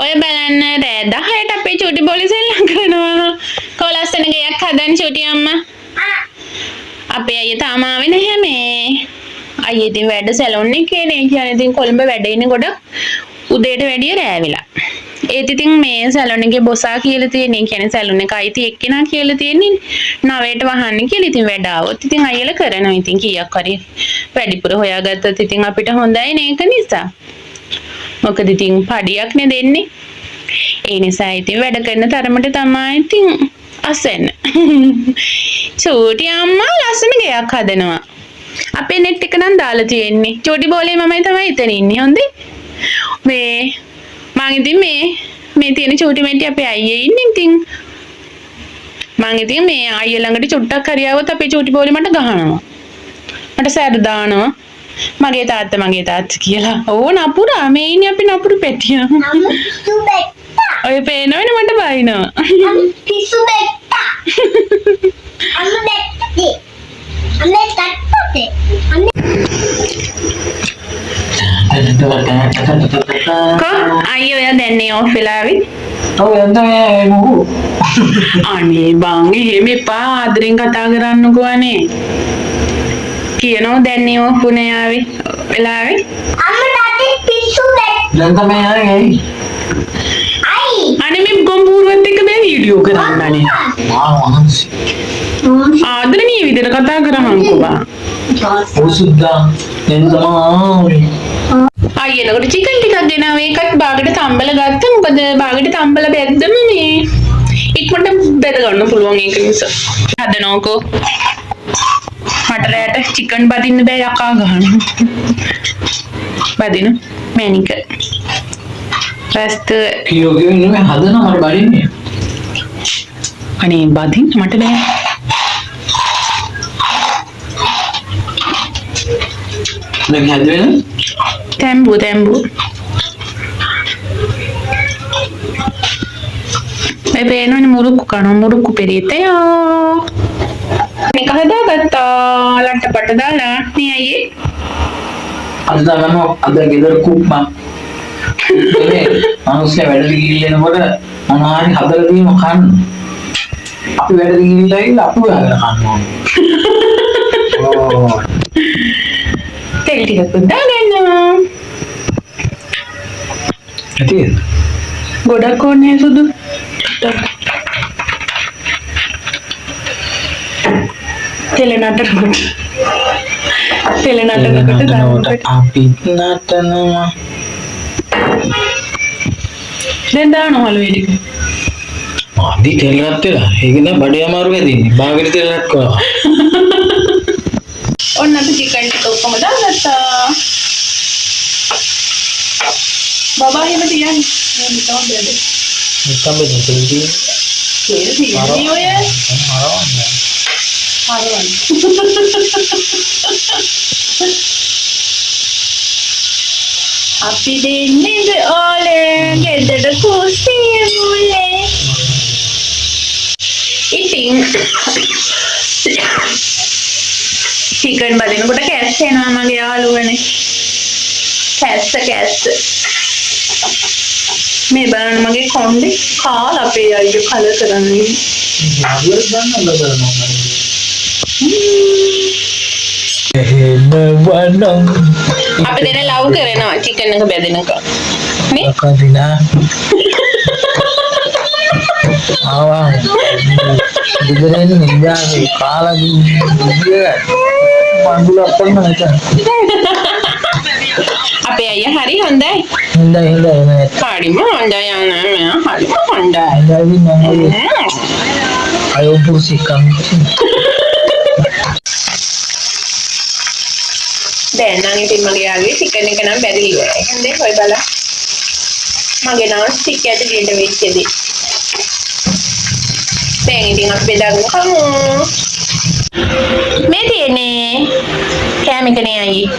ඔය බලන්න රෑ 10ට අපේ චූටි බෝලි සෙල්ලම් කරනවා. කොලස්සන ගයක් හදන්න චූටි අම්මා. අපේ අයියා තාම ආවේ නැහැ මේ. අයියා ඉතින් වැඩ සැලොන් එකේ නේ. කියන්නේ ඉතින් කොළඹ වැඩ ඉන්නේ ගොඩක් උදේට වැඩිය රෑ වෙලා. ඒත් ඉතින් මේ සැලොන් එකේ බොසා කියලා තියෙන්නේ. කියන්නේ සැලොන් එක අයිති එක්කෙනා කියලා තියෙන්නේ. 9ට වහන්නේ කියලා ඉතින් වැඩ ආවොත් ඉතින් අයියලා කරනවා. ඉතින් කීයක් හරි වැඩිපුර හොයාගත්තත් ඉතින් අපිට හොඳයි නේ ඒක නිසා. මොකද ඉතින් පඩියක් නේ දෙන්නේ. ඒ නිසා ඉතින් වැඩ කරන තරමට තමයි ඉතින් අසන්න. චූටි අම්මා ලස්සන ගයක් හදනවා. අපේ net එක නම් දාලා තියෙන්නේ. චූටි බෝලේ මමයි තමයි එතන ඉන්නේ. හොඳේ. මේ මං ඉතින් මේ තියෙන චූටි මෙට්ටි අපේ අයියේ ඉන්නේ ඉතින්. මං ඉතින් මේ අයියා ළඟට චුට්ටක් හරි ආවොත් අපේ චූටි බෝලේ මට ගහනවා. මට සැර දානවා. මගේ තාත්තා කියලා. ඕ නපුරා මේ ඉන්නේ අපි නපුරු පෙට්ටිය. පිස්සු බෙට්ටා. ඔය පේනවනේ මට බයිනවා. පිස්සු බෙට්ටා. අන්න බෙට්ටේ. අන්න තට්ටේ. කො අයියෝ යා දැන්නේ ඔෆ් වෙලාවේ. ඔව් යන්නේ මොහු. අනේ බං එහෙම එපා ආදරෙන් කතා කරන්නකෝ අනේ. කියනවා දැන්නේ ඔෆ් උනේ ආවේ වෙලාවේ. අම්මා තාත්තේ පිස්සු බෙට්ටා. දැන් තමයි ආවේ. අයි. අනේ මේ ගොම්බුරුවත් එක්ක මේ වීඩියෝ කරන්නනේ. මහන්සි. ආදරණීය විදිහට කතා කරහන්කෝ බා. ඔසුද්දා දැන් තමයි අයියනකට චිකන් ටිකක් ගෙනාවා. ඒකත් බාගෙට තම්බල ගත්තා. මොකද බාගෙට තම්බල බැද්දම මේ ඉක්මනට බෙද ගන්න පුළුවන් ඒක නිසා. හදනෝකෝ. මට රැට චිකන් බදින්න බෑ යකා ගන්න. බදින මැනික. රස්ත කීයෝ කියන්නේ හදන මට බඩින්නේ. අනේ බදින්න මට බෑ. දැන් හැදුවේ තැම්බු මේ පේනවනේ මුරුක්කු කනවා මුරුක්කු පෙරිතයෝ මේක හදාගත්තා ලට්ටපට දාලා නේ අයියේ අද ගන්නවා අද ගෙදර කුක්මා මේ අනුස්සේ වැඩට ගිහිල්ලෙනකොට මොනවාරි හදලා දීම කන්න අපි වැඩට ගිහිල්ලා ඉන්න අපි හොයාගෙන කන්නවා ඕ තෙල් ටිකක් දාගන්නවා ඇතිද ගොඩක් ඕනේ සුදු තෙල නටනකොට අපි නටනවා දැන් දානවලු ඒ ටික ආදි තෙල් රත් වෙලා ඒක නෑ බඩේ අමාරු වෙදින්නේ බාගෙට තෙල් රත් කරනවා ඔන්න අපි චිකන් ටික ඔක්කොම දාගත්තා බබා එහෙම තියන්නේ මම හිතනවා බැලුවා නිකම්ම දෙකලදී ඒක තියෙන්නේ ඔය හරවන්න අපි දෙන්නේ ඕලේ ගෙදර කුස්සිය මුලේ ඉතින් චිකන් බදිනකොට කැස්ස එනවා මගේ යාළුවනේ කැස්ස මේ බලන්න මගේ කොණ්ඩේ කාලා අපේ අයියෝ කල කරන්නේ යාළුවෙක් ගන්න ලබනවා අපි දෙන ලව් කරනවා චිකන් එක බෙදෙනක නේ කදිනා ආවා ඉතින් නිදාගේ කාලා මන්දුල අපන්න නැත අපේ අයියා හරි හොඳයි හොඳයි නේ හරිම හොඳයි යනවා හරිම හොඳයි අයෝ පුරුසිකම් දැන් නම් ඉතින් මගේ යාළුවේ චිකන් එක නම් බැරිලි ඉවරයි. හන්දේ හොය බලන්න. මගේ නම් ස්ටික් එක දෙන්න වෙච්චදී. දැන් ඉතින් අපි බෙදාගමු. මේ තියෙන්නේ කැමිකනේ අයියේ.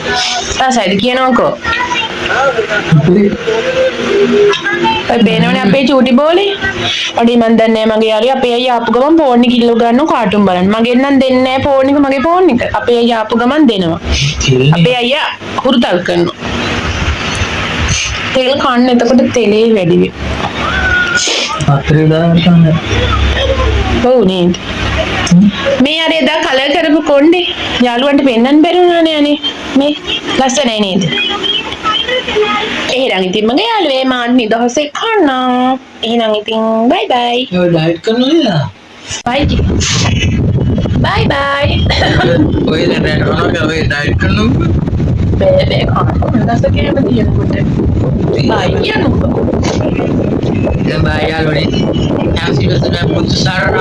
රසයිද කියනකො. ඔය බේනෝනේ අපේ චූටි බෝලේ. ඔඩි මන් දන්නේ මගේ යාළුවා අපේ අයියා ආපු ගමන් ෆෝන් එක කිල්ලෝ ගන්නව කාටුන් බලන්න. මගෙන් නම් දෙන්නේ නැහැ ෆෝන් එක මගේ ෆෝන් එක. අපේ අයියා ආපු ගමන් දෙනවා. අපේ අයියා හුරුතල් කරනවා. තෙල් කන්න එතකොට තෙලේ වැඩි වෙයි. අතරේ දාන්න කන්න. ඔව් නේද? මේ අර එදා කලර් කරපු කොණ්ඩේ යාළුවන්ට පෙන්නන්න බැරි වුණානේ අනේ. මේ ලස්සනයි නේද? එහෙනම් ඉතින් මගේ යාළුවේ මාත් නිදහසේ කන්නා. එහෙනම් ඉතින් බයි බයි. ඒ ඩයට් කරනවා බයි. බයි බයි. ඔය දැන් ඔය ඩයට් කරනවා බෑ කන්න. දැස කේම දිනකොට. බයි යනවා. දැන් බය යාළුවනේ යාසිරසන පුතු සරණයි